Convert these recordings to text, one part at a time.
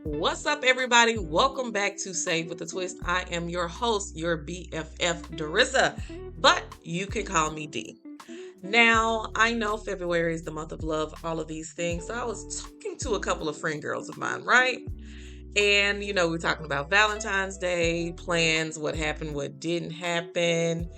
What's up, everybody? Welcome back to Save with a Twist. I am your host, your BFF, Darissa, but you can call me D. Now, I know February is the month of love, all of these things. So I was talking to a couple of friend girls of mine, right? And, we're talking about Valentine's Day, plans, what happened, what didn't happen.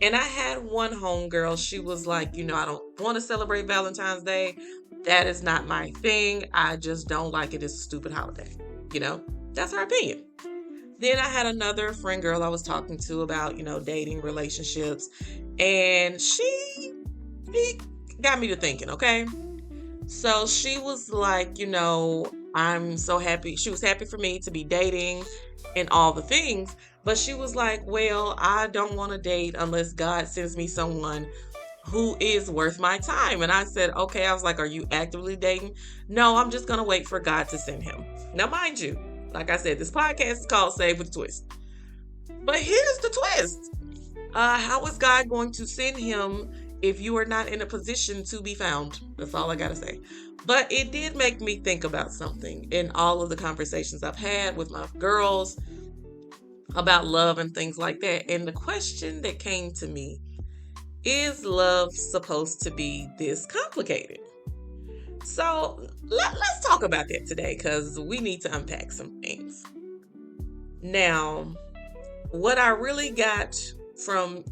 And I had one homegirl, she was like, I don't want to celebrate Valentine's Day. That is not my thing. I just don't like it. It's a stupid holiday. You know, that's her opinion. Then I had another friend girl I was talking to about, dating, relationships. And she got me to thinking, okay? So she was like, I'm so happy. She was happy for me to be dating and all the things. But she was like, well, I don't want to date unless God sends me someone who is worth my time. And I said, okay. I was like, are you actively dating? No, I'm just going to wait for God to send him. Now, mind you, like I said, this podcast is called Save with a Twist. But here's the twist. How is God going to send him if you are not in a position to be found? That's all I got to say. But it did make me think about something in all of the conversations I've had with my girls about love and things like that. And the question that came to me, is love supposed to be this complicated? So let's talk about that today because we need to unpack some things. Now, what I really got from,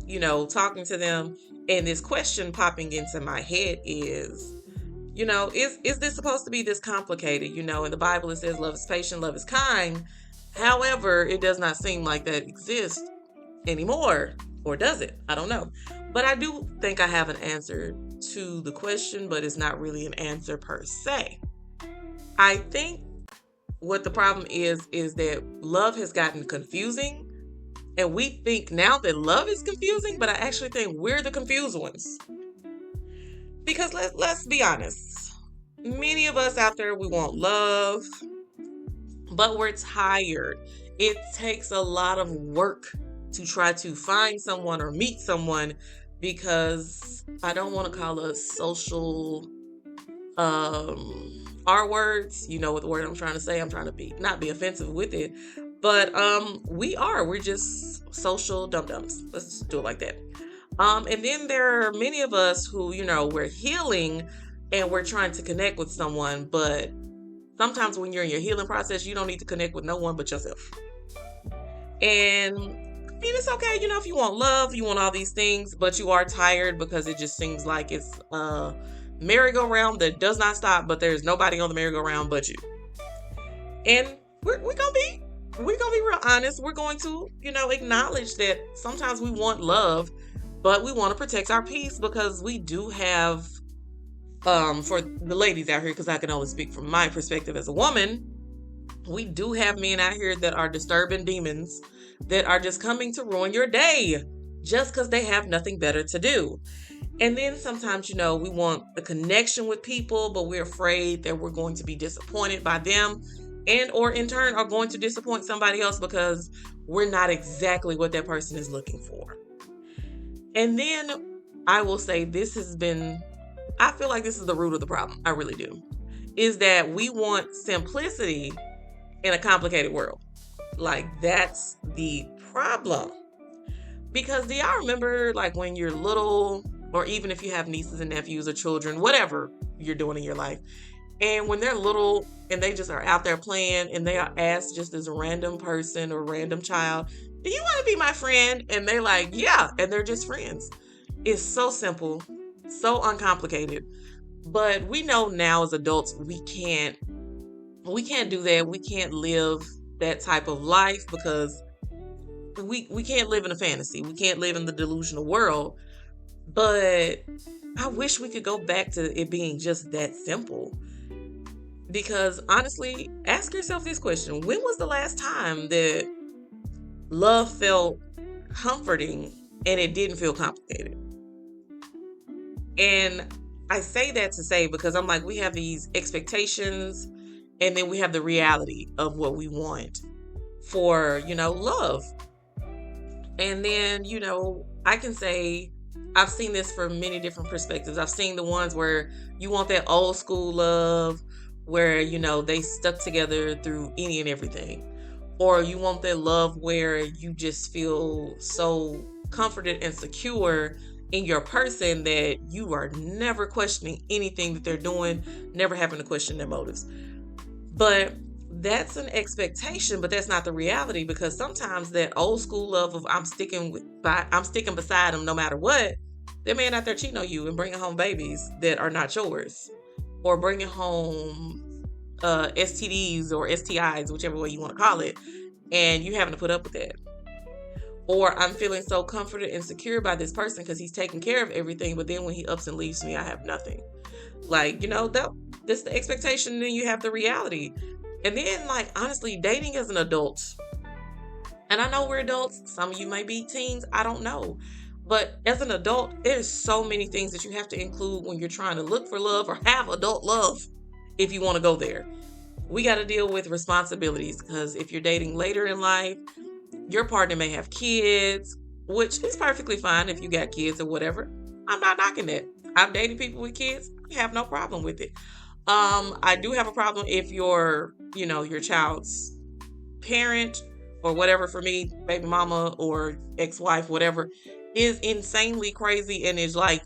talking to them and this question popping into my head is, is this supposed to be this complicated? In the Bible it says love is patient, love is kind. However, it does not seem like that exists anymore. Or does it? I don't know. But I do think I have an answer to the question, but it's not really an answer per se. I think what the problem is that love has gotten confusing. And we think now that love is confusing, but I actually think we're the confused ones. Because let's be honest. Many of us out there, we want love, but we're tired. It takes a lot of work to try to find someone or meet someone because I don't want to call us social R words. You know what the word I'm trying to say. I'm trying to not be offensive with it. But we're just social dum-dums. Let's just do it like that. And then there are many of us who, we're healing and we're trying to connect with someone, but sometimes when you're in your healing process, you don't need to connect with no one but yourself. And it's okay, if you want love, you want all these things, but you are tired because it just seems like it's a merry-go-round that does not stop, but there's nobody on the merry-go-round but you. And we're gonna be real honest. We're going to, acknowledge that sometimes we want love, but we want to protect our peace because we do have, for the ladies out here, because I can only speak from my perspective as a woman, we do have men out here that are disturbing demons that are just coming to ruin your day just because they have nothing better to do. And then sometimes, we want the connection with people, but we're afraid that we're going to be disappointed by them and or in turn are going to disappoint somebody else because we're not exactly what that person is looking for. And then I will say I feel like this is the root of the problem. I really do. Is that we want simplicity in a complicated world. Like, that's the problem. Because do y'all remember, like, when you're little, or even if you have nieces and nephews or children, whatever you're doing in your life, and when they're little and they just are out there playing and they are asked just as a random person or random child, do you want to be my friend? And they're like, yeah, and they're just friends. It's so simple, so uncomplicated. But we know now as adults, we can't do that. We can't live that type of life because we can't live in a fantasy. We can't live in the delusional world. But I wish we could go back to it being just that simple. Because honestly, ask yourself this question. When was the last time that love felt comforting and it didn't feel complicated? And I say that to say because I'm like, we have these expectations and then we have the reality of what we want for, love. And then, I can say I've seen this from many different perspectives. I've seen the ones where you want that old school love where, they stuck together through any and everything. Or you want that love where you just feel so comforted and secure in your person that you are never questioning anything that they're doing, never having to question their motives. But that's an expectation, but that's not the reality, because sometimes that old school love of I'm sticking beside them no matter what, that man out there cheating on you and bringing home babies that are not yours, or bringing home STDs or STIs, whichever way you want to call it, and you having to put up with that. Or I'm feeling so comforted and secure by this person because he's taking care of everything, but then when he ups and leaves me, I have nothing. Like, that's the expectation, and then you have the reality. And then, like, honestly, dating as an adult, and I know we're adults, some of you might be teens, I don't know. But as an adult, there's so many things that you have to include when you're trying to look for love or have adult love, if you want to go there. We got to deal with responsibilities, because if you're dating later in life, your partner may have kids, which is perfectly fine if you got kids or whatever. I'm not knocking that. I've dated people with kids. I have no problem with it. I do have a problem if your child's parent or whatever, for me, baby mama or ex-wife, whatever, is insanely crazy and is like,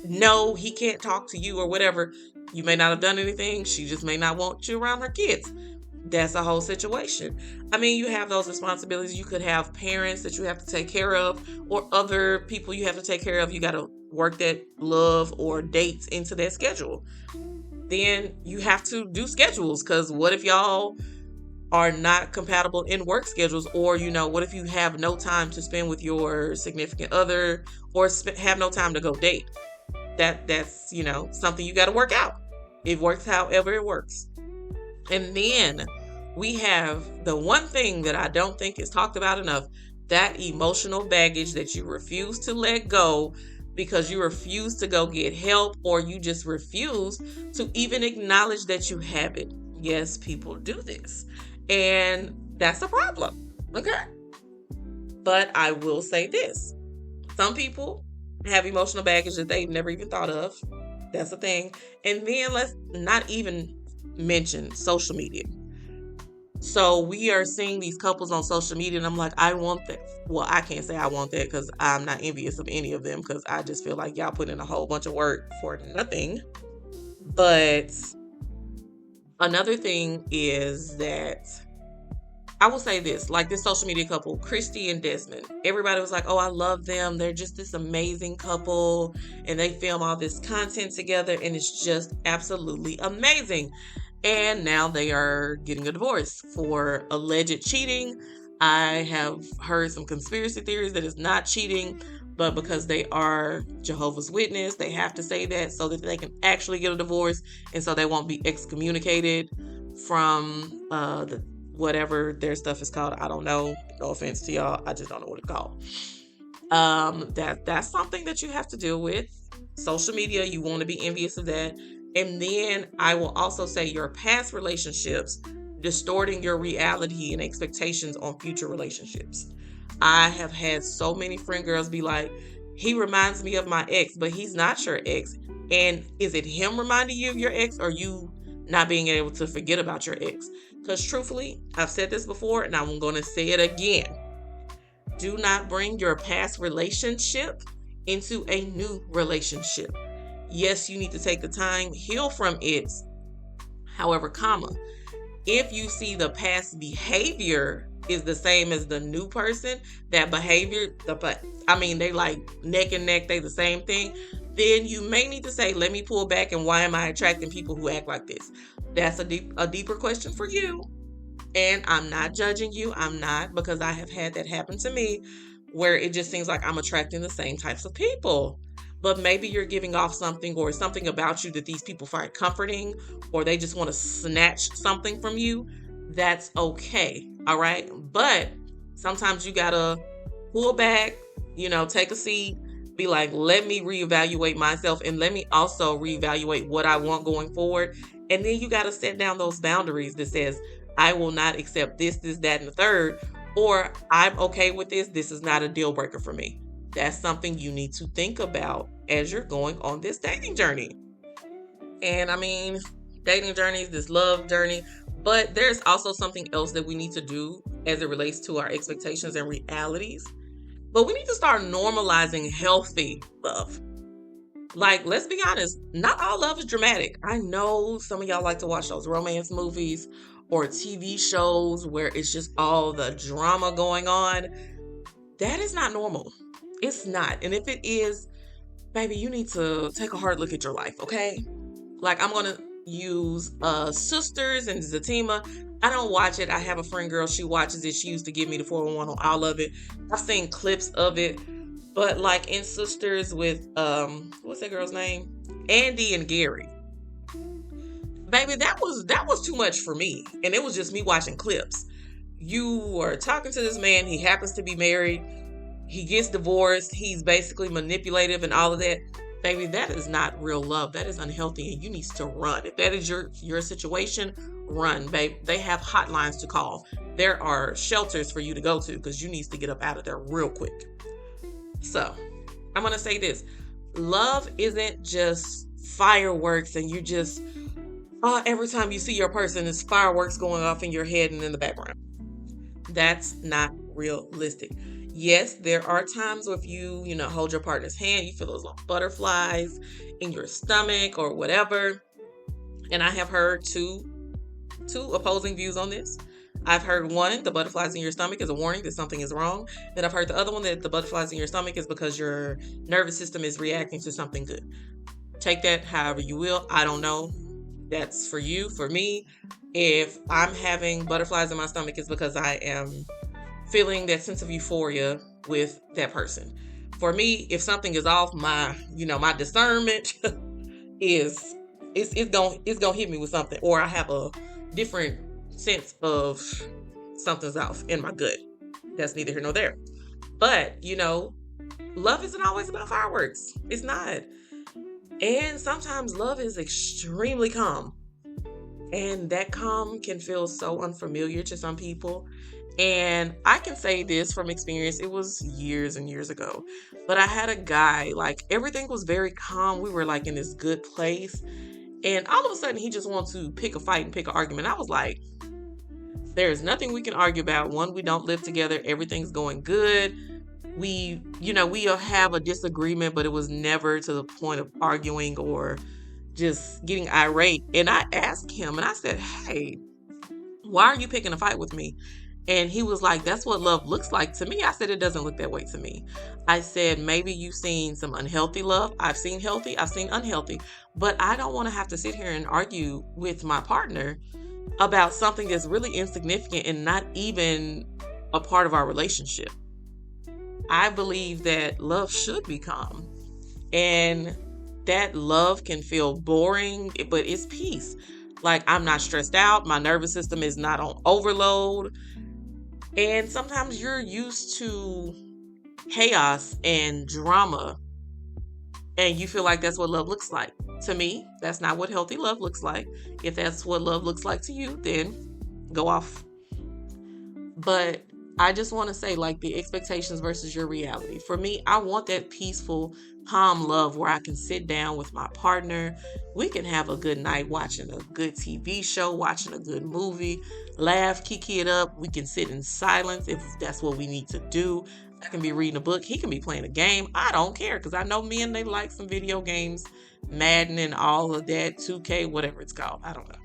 no, he can't talk to you or whatever. You may not have done anything. She just may not want you around her kids. That's a whole situation. I mean, you have those responsibilities. You could have parents that you have to take care of, or other people you have to take care of. You got to work that love or dates into that schedule. Then you have to do schedules, because what if y'all are not compatible in work schedules? Or, what if you have no time to spend with your significant other, or have no time to go date? That's something you got to work out. It works however it works. And then we have the one thing that I don't think is talked about enough, that emotional baggage that you refuse to let go because you refuse to go get help, or you just refuse to even acknowledge that you have it. Yes, people do this, and that's a problem. Okay. But I will say this. Some people have emotional baggage that they've never even thought of. That's a thing. And then let's not even mention social media. So we are seeing these couples on social media, and I'm like, I want that. Well, I can't say I want that, because I'm not envious of any of them, because I just feel like y'all put in a whole bunch of work for nothing. But another thing is that I will say this, like this social media couple, Christy and Desmond. Everybody was like, oh, I love them. They're just this amazing couple, and they film all this content together, and it's just absolutely amazing. And now they are getting a divorce for alleged cheating. I have heard some conspiracy theories that it's not cheating, but because they are Jehovah's Witness, they have to say that so that they can actually get a divorce, and so they won't be excommunicated from whatever their stuff is called. I don't know. No offense to y'all. I just don't know what it's called. That's something that you have to deal with. Social media, you want to be envious of that. And then I will also say your past relationships distorting your reality and expectations on future relationships. I have had so many friend girls be like, he reminds me of my ex, but he's not your ex. And is it him reminding you of your ex, or you not being able to forget about your ex? Because truthfully, I've said this before, and I'm going to say it again. Do not bring your past relationship into a new relationship. Yes, you need to take the time, heal from it. However, if you see the past behavior is the same as the new person, that behavior, they like neck and neck, they the same thing, then you may need to say, let me pull back, and why am I attracting people who act like this? That's a deeper question for you. And I'm not judging you. I'm not, because I have had that happen to me, where it just seems like I'm attracting the same types of people. But maybe you're giving off something, or something about you that these people find comforting, or they just want to snatch something from you. That's okay. All right. But sometimes you got to pull back, take a seat, be like, let me reevaluate myself, and let me also reevaluate what I want going forward. And then you got to set down those boundaries that says, I will not accept this, that, and the third, or I'm okay with this. This is not a deal breaker for me. That's something you need to think about as you're going on this dating journey. And dating journey, this love journey, but there's also something else that we need to do as it relates to our expectations and realities. But we need to start normalizing healthy love. Like, let's be honest, not all love is dramatic. I know some of y'all like to watch those romance movies or TV shows where it's just all the drama going on. That is not normal. It's not. And if it is, baby, you need to take a hard look at your life, okay? Like, I'm going to use Sisters and Zatima. I don't watch it. I have a friend girl, she watches it. She used to give me the 411 on all of it. I've seen clips of it. But like in Sisters with, what's that girl's name? Andy and Gary. Baby, that was too much for me. And it was just me watching clips. You were talking to this man. He happens to be married. He gets divorced. He's basically manipulative and all of that. Baby, that is not real love. That is unhealthy and you need to run. If that is your situation, run, babe. They have hotlines to call. There are shelters for you to go to because you need to get up out of there real quick. So, I'm going to say this. Love isn't just fireworks and you just, every time you see your person, there's fireworks going off in your head and in the background. That's not realistic. Yes, there are times where if you hold your partner's hand, you feel those little butterflies in your stomach or whatever. And I have heard two opposing views on this. I've heard one, the butterflies in your stomach is a warning that something is wrong. Then I've heard the other one that the butterflies in your stomach is because your nervous system is reacting to something good. Take that however you will. I don't know. That's for you. For me, if I'm having butterflies in my stomach, it's because I am feeling that sense of euphoria with that person. For me, if something is off, my discernment is it's gonna hit me with something, or I have a different sense of something's off in my gut. That's neither here nor there. But love isn't always about fireworks. It's not. And sometimes love is extremely calm. And that calm can feel so unfamiliar to some people. And I can say this from experience. It was years and years ago. But I had a guy, like everything was very calm. We were like in this good place. And all of a sudden he just wanted to pick a fight and pick an argument. I was like, there's nothing we can argue about. One, we don't live together. Everything's going good. We'll have a disagreement, but it was never to the point of arguing or just getting irate. And I asked him and I said, hey, why are you picking a fight with me? And he was like, that's what love looks like to me. I said, it doesn't look that way to me. I said, maybe you've seen some unhealthy love. I've seen healthy. I've seen unhealthy. But I don't want to have to sit here and argue with my partner about something that's really insignificant and not even a part of our relationship. I believe that love should be calm. And that love can feel boring, but it's peace. Like, I'm not stressed out. My nervous system is not on overload. And sometimes you're used to chaos and drama, and you feel like that's what love looks like. To me, that's not what healthy love looks like. If that's what love looks like to you, then go off. But I just want to say, like, the expectations versus your reality. For me, I want that peaceful, calm love where I can sit down with my partner. We can have a good night watching a good TV show, watching a good movie, laugh, kiki it up. We can sit in silence if that's what we need to do. I can be reading a book. He can be playing a game. I don't care, because I know men, they like some video games, Madden and all of that, 2K, whatever it's called. I don't know.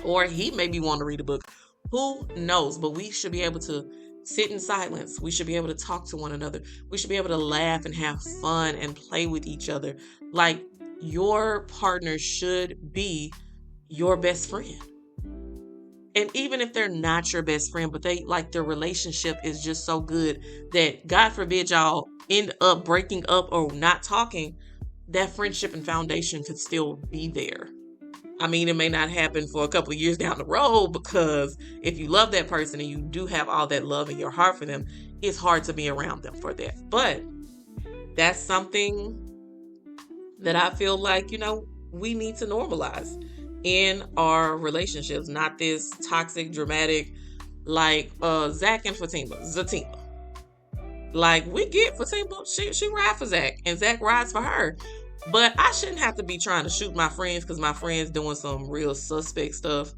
Or he may be wanting to read a book. Who knows? But we should be able to sit in silence. We should be able to talk to one another. We should be able to laugh and have fun and play with each other. Like, your partner should be your best friend. And even if they're not your best friend, but they like, their relationship is just so good that God forbid y'all end up breaking up or not talking, that friendship and foundation could still be there. I mean, it may not happen for a couple of years down the road, because if you love that person and you do have all that love in your heart for them, it's hard to be around them for that. But that's something that I feel like, we need to normalize in our relationships. Not this toxic, dramatic, like Zach and Zatima. Like, we get Fatima, she rides for Zach and Zach rides for her. But I shouldn't have to be trying to shoot my friends because my friends doing some real suspect stuff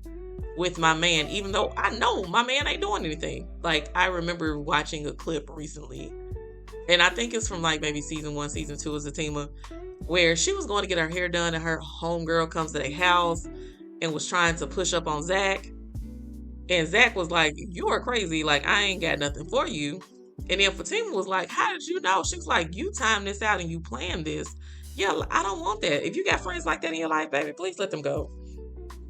with my man, even though I know my man ain't doing anything. Like, I remember watching a clip recently, and I think it's from like maybe season 1, season 2 of Zatima, where she was going to get her hair done and her homegirl comes to their house and was trying to push up on Zach. And Zach was like, "You are crazy. Like, I ain't got nothing for you." And then Fatima was like, "How did you know?" She was like, "You timed this out and you planned this." Yeah, I don't want that. If you got friends like that in your life, baby, please let them go.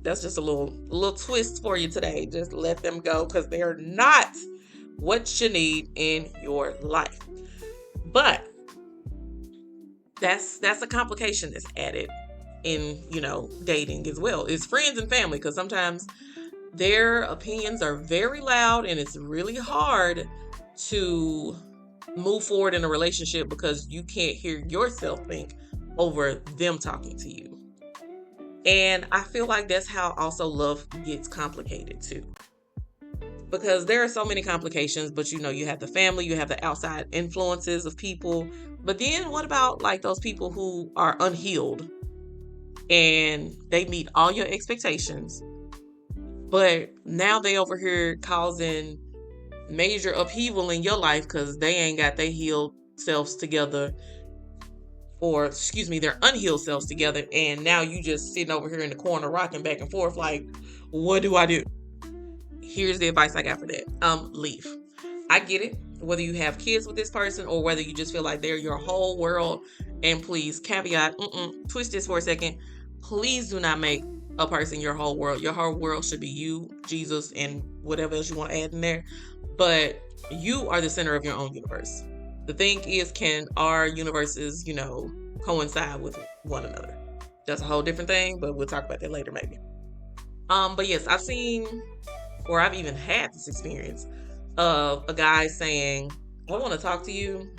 That's just a little twist for you today. Just let them go because they're not what you need in your life. But that's a complication that's added in, dating as well. It's friends and family, because sometimes their opinions are very loud and it's really hard to move forward in a relationship because you can't hear yourself think over them talking to you. And I feel like that's how also love gets complicated too. Because there are so many complications, but you have the family, you have the outside influences of people. But then what about like those people who are unhealed and they meet all your expectations, but now they over here causing major upheaval in your life because they ain't got their healed selves together, or their unhealed selves together, and now you just sitting over here in the corner rocking back and forth like, what do I do? Here's the advice I got for that. Leave. I get it, whether you have kids with this person or whether you just feel like they're your whole world. And please, caveat, twist this for a second. Please do not make a person your whole world. Your whole world should be you, Jesus, and whatever else you want to add in there. But you are the center of your own universe. The thing is, can our universes, coincide with one another? That's a whole different thing, but we'll talk about that later maybe. But yes, I've seen, or I've even had this experience of a guy saying, "I want to talk to you.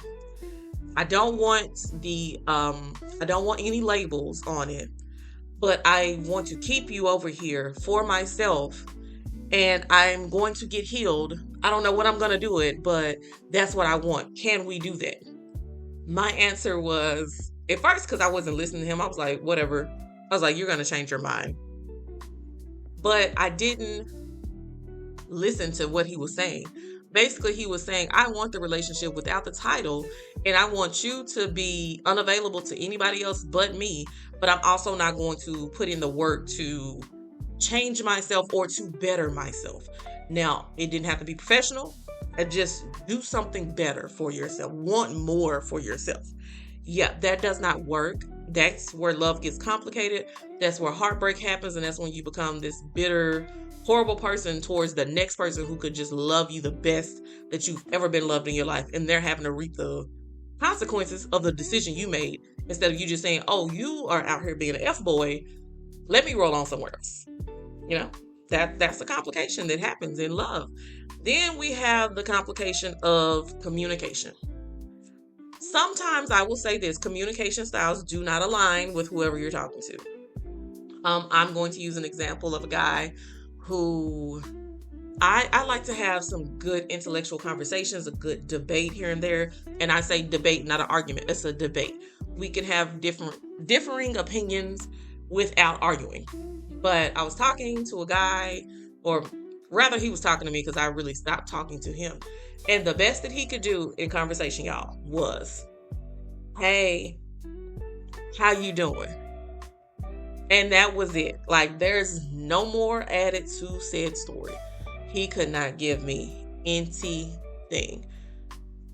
I don't want any labels on it, but I want to keep you over here for myself, and I'm going to get healed. I don't know what I'm going to do it, but that's what I want. Can we do that?" My answer was, at first, because I wasn't listening to him, I was like, whatever. I was like, you're going to change your mind. But I didn't listen to what he was saying. Basically, he was saying, I want the relationship without the title, and I want you to be unavailable to anybody else but me, but I'm also not going to put in the work to change myself or to better myself. Now, it didn't have to be professional. Just do something better for yourself. Want more for yourself. Yeah, that does not work. That's where love gets complicated. That's where heartbreak happens, and that's when you become this bitter, horrible person towards the next person who could just love you the best that you've ever been loved in your life, and they're having to reap the consequences of the decision you made instead of you just saying, "Oh, you are out here being an F-boy. Let me roll on somewhere else." That's the complication that happens in love. Then we have the complication of communication. Sometimes I will say this: communication styles do not align with whoever you're talking to. I'm going to use an example of a guy who I like to have some good intellectual conversations, a good debate here and there. And I say debate, not an argument. It's a debate. We can have differing opinions without arguing. But I was talking to a guy, or rather he was talking to me because I really stopped talking to him. And the best that he could do in conversation, y'all, was, "Hey, how you doing?" And that was it. Like, there's no more added to said story. He could not give me anything.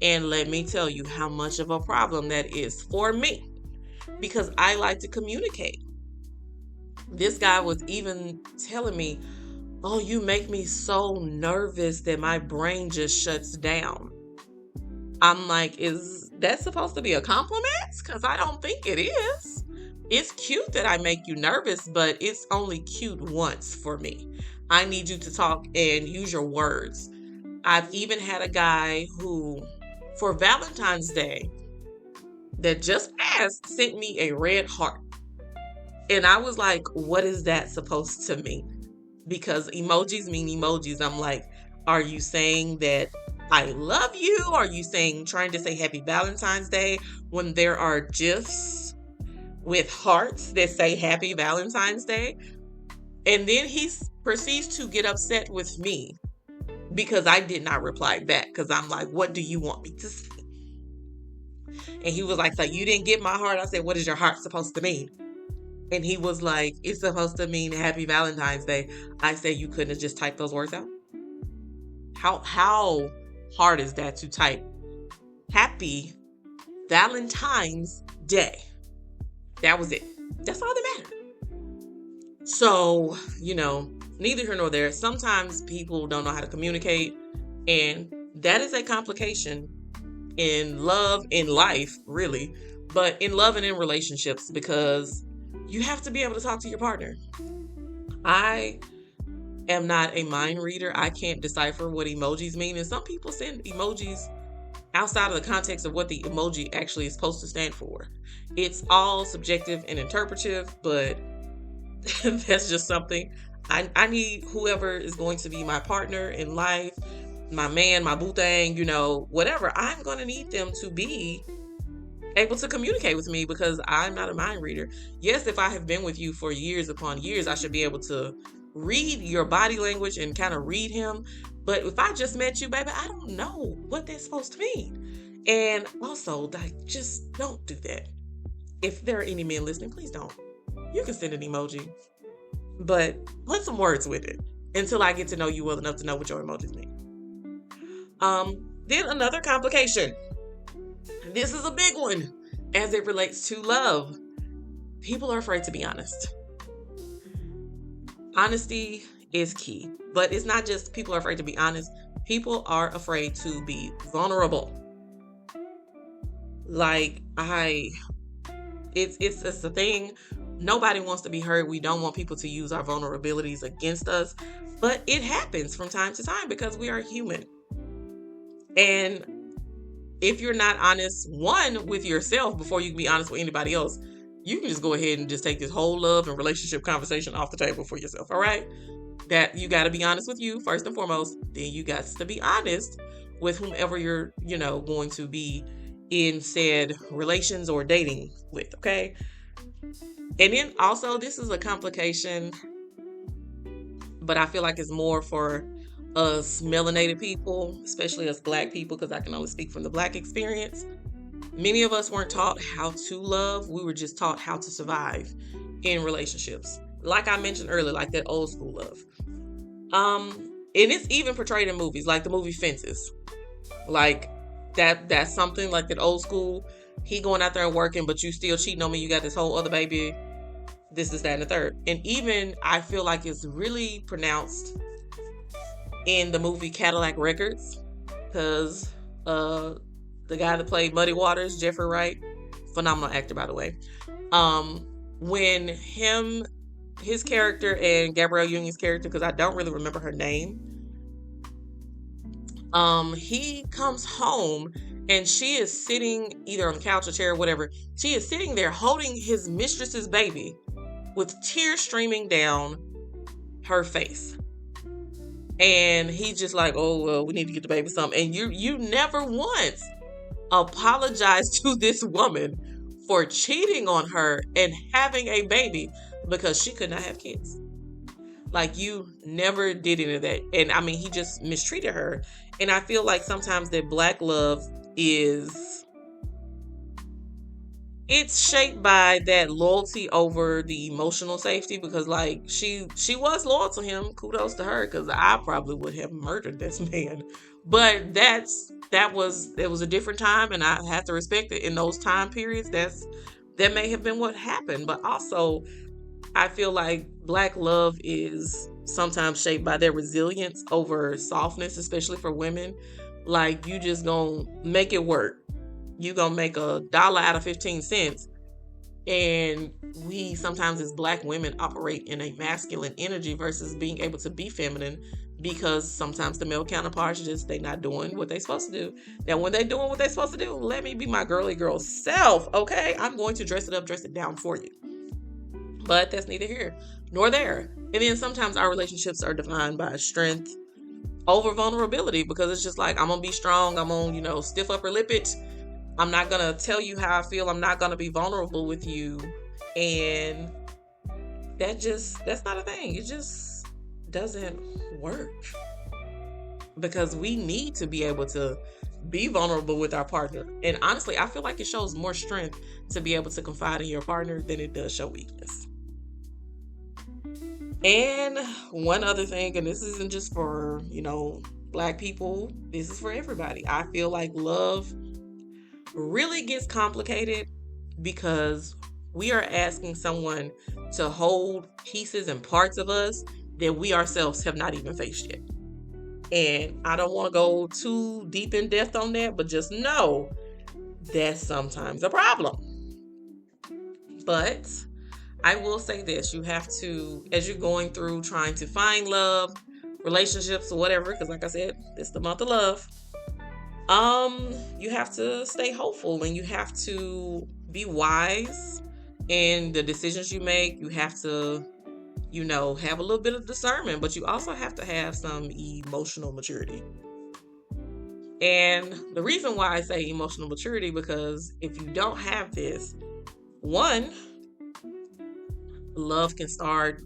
And let me tell you how much of a problem that is for me, because I like to communicate. This guy was even telling me, "Oh, you make me so nervous that my brain just shuts down." I'm like, is that supposed to be a compliment? Because I don't think it is. It's cute that I make you nervous, but it's only cute once for me. I need you to talk and use your words. I've even had a guy who, for Valentine's Day, that just passed, sent me a red heart. And I was like, what is that supposed to mean? Because emojis mean emojis. I'm like, are you saying that I love you? Are you trying to say Happy Valentine's Day when there are GIFs with hearts that say Happy Valentine's Day. And then he proceeds to get upset with me because I did not reply back. Because I'm like, what do you want me to say? And he was like, so you didn't get my heart? I said, what is your heart supposed to mean? And he was like, it's supposed to mean Happy Valentine's Day. I said, you couldn't have just typed those words out? How hard is that to type Happy Valentine's Day? That was it. That's all that mattered. So, neither here nor there. Sometimes people don't know how to communicate, and that is a complication in love, in life, really, but in love and in relationships, because you have to be able to talk to your partner. I am not a mind reader. I can't decipher what emojis mean, and some people send emojis outside of the context of what the emoji actually is supposed to stand for. It's all subjective and interpretive, but that's just something I need. Whoever is going to be my partner in life, my man, my boo thing, whatever, I'm going to need them to be able to communicate with me, because I'm not a mind reader. Yes, if I have been with you for years upon years, I should be able to read your body language and kind of read him. But if I just met you, baby, I don't know what that's supposed to mean. And also, just don't do that. If there are any men listening, please don't. You can send an emoji, but put some words with it until I get to know you well enough to know what your emojis mean. Then another complication. This is a big one as it relates to love. People are afraid to be honest. Honesty is key, but it's not just people are afraid to be honest. People are afraid to be vulnerable. It's a thing. Nobody wants to be hurt. We don't want people to use our vulnerabilities against us, but it happens from time to time because we are human. And if you're not honest, one, with yourself before you can be honest with anybody else, you can just go ahead and just take this whole love and relationship conversation off the table for yourself, all right? That you got to be honest with you first and foremost. Then you got to be honest with whomever you're, going to be in said relations or dating with, okay? And then also, this is a complication, but I feel like it's more for us melanated people, especially us Black people, because I can only speak from the Black experience. Many of us weren't taught how to love. We were just taught how to survive in relationships. Like I mentioned earlier, like that old school love. And it's even portrayed in movies, like the movie Fences. Like that's something like that old school. He going out there and working, but you still cheating on me. You got this whole other baby. This, that, and the third. And even I feel like it's really pronounced in the movie Cadillac Records, because the guy that played Muddy Waters, Jeffrey Wright, phenomenal actor, by the way. When his character and Gabrielle Union's character, because I don't really remember her name, he comes home and she is sitting either on the couch or chair or whatever. She is sitting there holding his mistress's baby with tears streaming down her face. And he's just like, oh, well, we need to get the baby something. And you never once apologize to this woman for cheating on her and having a baby because she could not have kids. Like, you never did any of that. And I mean, he just mistreated her. And I feel like sometimes that Black love it's shaped by that loyalty over the emotional safety, because like she was loyal to him. Kudos to her, because I probably would have murdered this man. But that was a different time, and I have to respect it. In those time periods, that may have been what happened. But also, I feel like Black love is sometimes shaped by their resilience over softness, especially for women. Like, you just gonna make it work. You gonna make $1 out of 15 cents. And we sometimes as Black women operate in a masculine energy versus being able to be feminine, because sometimes the male counterparts just, they not doing what they supposed to do. Now, when they doing what they supposed to do, let me be my girly girl self, okay? I'm going to dress it up, dress it down for you. But that's neither here nor there. And then sometimes our relationships are defined by strength over vulnerability, because it's just like, I'm gonna be strong, I'm gonna, stiff upper lip it. I'm not gonna tell you how I feel. I'm not gonna be vulnerable with you And that's not a thing. It just doesn't work, because we need to be able to be vulnerable with our partner. And honestly, I feel like it shows more strength to be able to confide in your partner than it does show weakness. And one other thing, and this isn't just for, Black people, this is for everybody. I feel like love really gets complicated because we are asking someone to hold pieces and parts of us that we ourselves have not even faced yet. And I don't want to go too deep in depth on that, but just know that's sometimes a problem. But I will say this, you have to, as you're going through trying to find love, relationships, or whatever, because like I said, it's the month of love. You have to stay hopeful, and you have to be wise in the decisions you make. You have to, have a little bit of discernment, but you also have to have some emotional maturity. And the reason why I say emotional maturity, because if you don't have this, one, love can start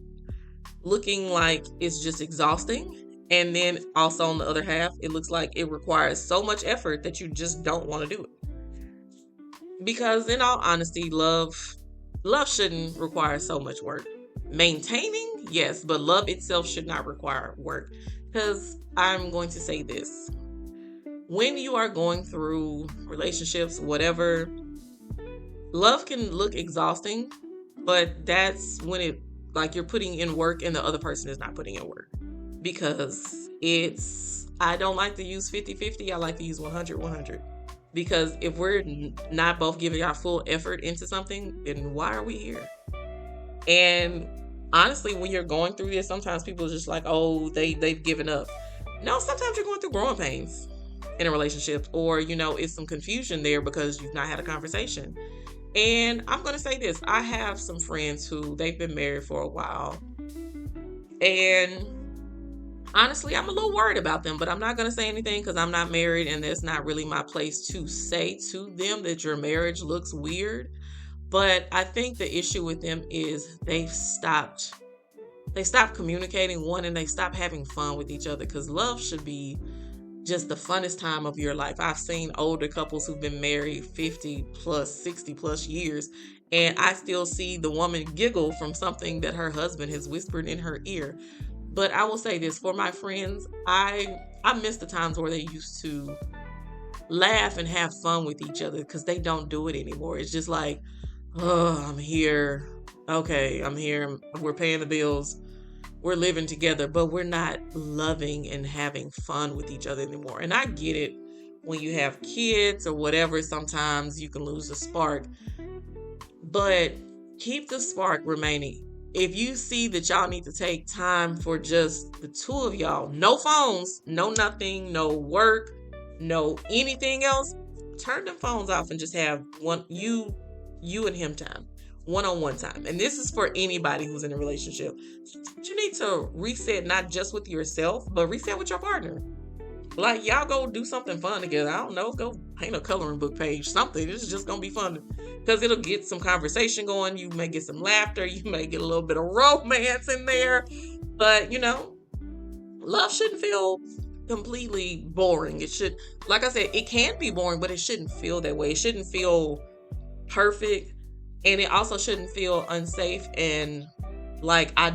looking like it's just exhausting. And then also on the other half, it looks like it requires so much effort that you just don't want to do it. Because in all honesty, love shouldn't require so much work. Maintaining, yes, but love itself should not require work. Because I'm going to say this. When you are going through relationships, whatever, love can look exhausting, but that's when it, like, you're putting in work and the other person is not putting in work. Because I don't like to use 50-50, I like to use 100-100. Because if we're not both giving our full effort into something, then why are we here? And honestly, when you're going through this, sometimes people are just like, oh, they've given up. No, sometimes you're going through growing pains in a relationship, or, it's some confusion there because you've not had a conversation. And I'm going to say this, I have some friends who they've been married for a while. And honestly, I'm a little worried about them, but I'm not going to say anything because I'm not married, and that's not really my place to say to them that your marriage looks weird. But I think the issue with them is they stopped communicating, one, and they stopped having fun with each other, because love should be just the funnest time of your life. I've seen older couples who've been married 50 plus, 60 plus years, and I still see the woman giggle from something that her husband has whispered in her ear. But I will say this, for my friends, I miss the times where they used to laugh and have fun with each other, because they don't do it anymore. It's just like, oh, I'm here. Okay, I'm here. We're paying the bills. We're living together, but we're not loving and having fun with each other anymore. And I get it. When you have kids or whatever, sometimes you can lose the spark. But keep the spark remaining. If you see that y'all need to take time for just the two of y'all, no phones, no nothing, no work, no anything else, turn the phones off and just have you and him time, one-on-one time. And this is for anybody who's in a relationship. You need to reset, not just with yourself, but reset with your partner. Like, y'all go do something fun together. I don't know, go paint a coloring book page, something. This is just gonna be fun, because it'll get some conversation going. You may get some laughter. You may get a little bit of romance in there. But, love shouldn't feel completely boring. It should, like I said, it can be boring, but it shouldn't feel that way. It shouldn't feel perfect, and it also shouldn't feel unsafe and like I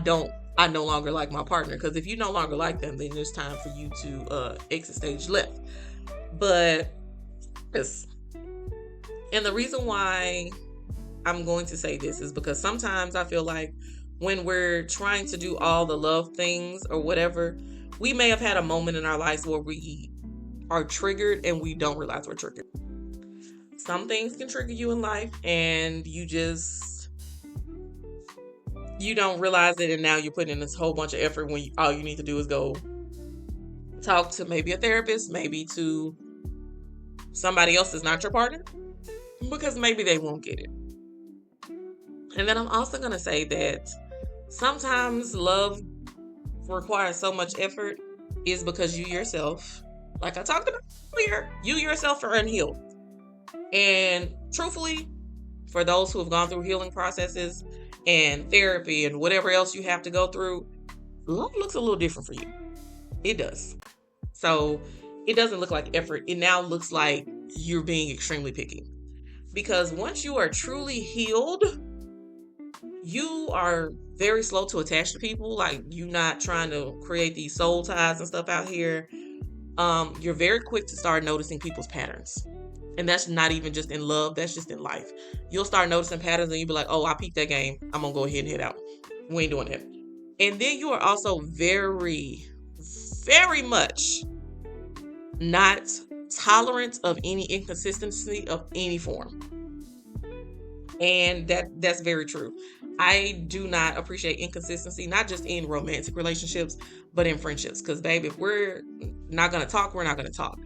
no longer like my partner. Because if you no longer like them, then it's time for you to exit stage left. But yes, and the reason why I'm going to say this is because sometimes I feel like when we're trying to do all the love things or whatever, we may have had a moment in our lives where we are triggered and we don't realize we're triggered. Some things can trigger you in life, and you don't realize it, and now you're putting in this whole bunch of effort when all you need to do is go talk to maybe a therapist, maybe to somebody else that's not your partner, because maybe they won't get it. And then I'm also going to say that sometimes love requires so much effort is because you yourself, like I talked about earlier, you yourself are unhealed. And truthfully, for those who have gone through healing processes and therapy and whatever else you have to go through, love looks a little different for you. It does. So it doesn't look like effort. It now looks like you're being extremely picky. Because once you are truly healed, you are very slow to attach to people. Like, you're not trying to create these soul ties and stuff out here. You're very quick to start noticing people's patterns. And that's not even just in love, that's just in life. You'll start noticing patterns and you'll be like, oh, I peeped that game. I'm going to go ahead and head out. We ain't doing that. And then you are also very, very much not tolerant of any inconsistency of any form. And that's very true. I do not appreciate inconsistency, not just in romantic relationships, but in friendships. Because, babe, if we're not going to talk, we're not going to talk.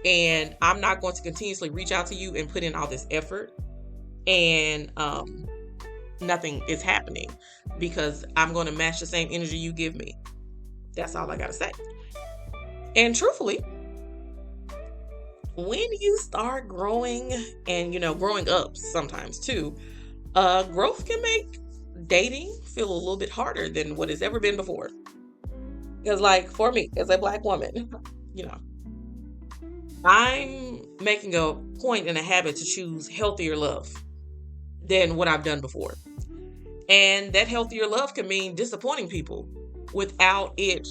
And I'm not going to continuously reach out to you and put in all this effort and nothing is happening because I'm going to match the same energy you give me. That's all I got to say. And truthfully, when you start growing and, growing up sometimes too, growth can make dating feel a little bit harder than what it's ever been before. Because, like, for me, as a Black woman, I'm making a point and a habit to choose healthier love than what I've done before. And that healthier love can mean disappointing people without it,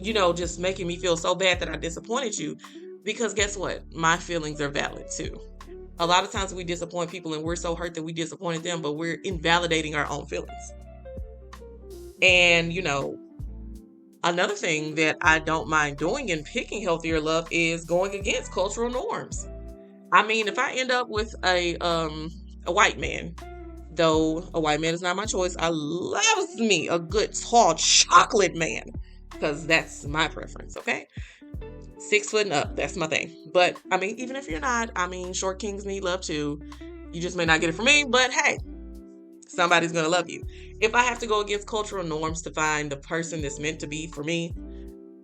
just making me feel so bad that I disappointed you. Because guess what? My feelings are valid too. A lot of times we disappoint people and we're so hurt that we disappointed them, but we're invalidating our own feelings. And, another thing that I don't mind doing in picking healthier love is going against cultural norms. I mean, if I end up with a white man, though a white man is not my choice, I loves me a good tall chocolate man because that's my preference, okay? 6 foot and up, that's my thing. But I mean, even if you're not, short kings need love too. You just may not get it from me, but hey, somebody's gonna love you. If I have to go against cultural norms to find the person that's meant to be for me,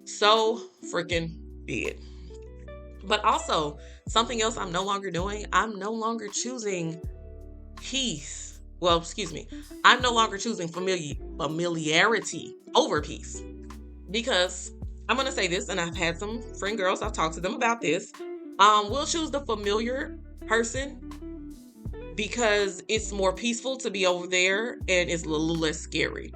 so freaking be it. But also, something else I'm no longer doing, I'm no longer choosing peace. Well, excuse me. I'm no longer choosing familiarity over peace. Because I'm going to say this, and I've had some friend girls, I've talked to them about this. We'll choose the familiar person because it's more peaceful to be over there and it's a little less scary.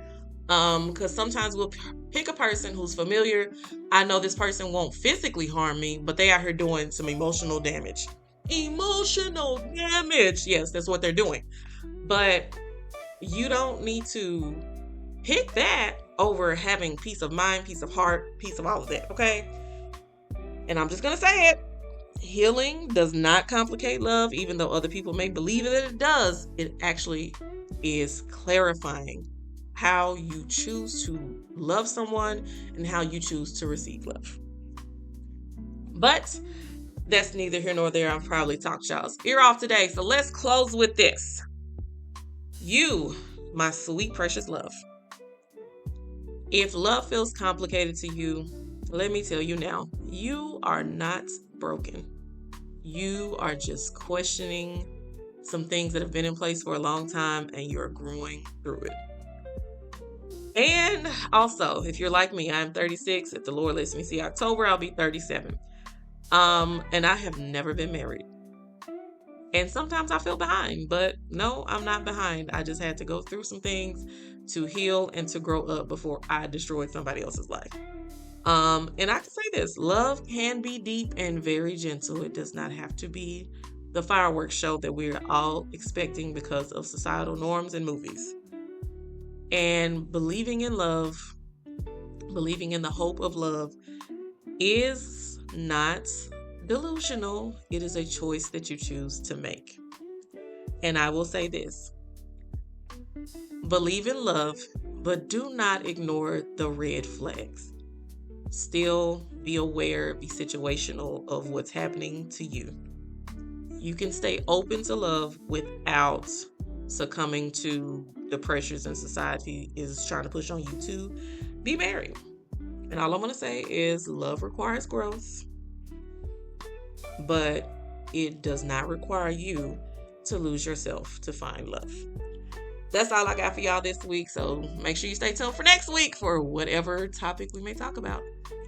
Because sometimes we'll pick a person who's familiar. I know this person won't physically harm me, but they out here doing some emotional damage. Emotional damage. Yes, that's what they're doing. But you don't need to pick that over having peace of mind, peace of heart, peace of all of that, okay? And I'm just going to say it. Healing does not complicate love, even though other people may believe that it does. It actually is clarifying how you choose to love someone and how you choose to receive love. But that's neither here nor there. I've probably talked y'all's ear off today. So let's close with this. You, my sweet, precious love. If love feels complicated to you, let me tell you now, you are not broken. You are just questioning some things that have been in place for a long time and you're growing through it. And also, if you're like me, I'm 36. If the Lord lets me see October, I'll be 37. And I have never been married. And sometimes I feel behind, but no, I'm not behind. I just had to go through some things to heal and to grow up before I destroyed somebody else's life. And I can say this, love can be deep and very gentle. It does not have to be the fireworks show that we're all expecting because of societal norms and movies. And believing in love, believing in the hope of love is not delusional. It is a choice that you choose to make. And I will say this, believe in love, but do not ignore the red flags. Still be aware, be situational of what's happening to you. You can stay open to love without succumbing to the pressures in society is trying to push on you to be married. And all I'm going to say is love requires growth, but it does not require you to lose yourself to find love. That's all I got for y'all this week. So make sure you stay tuned for next week for whatever topic we may talk about.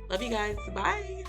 Love you guys. Bye.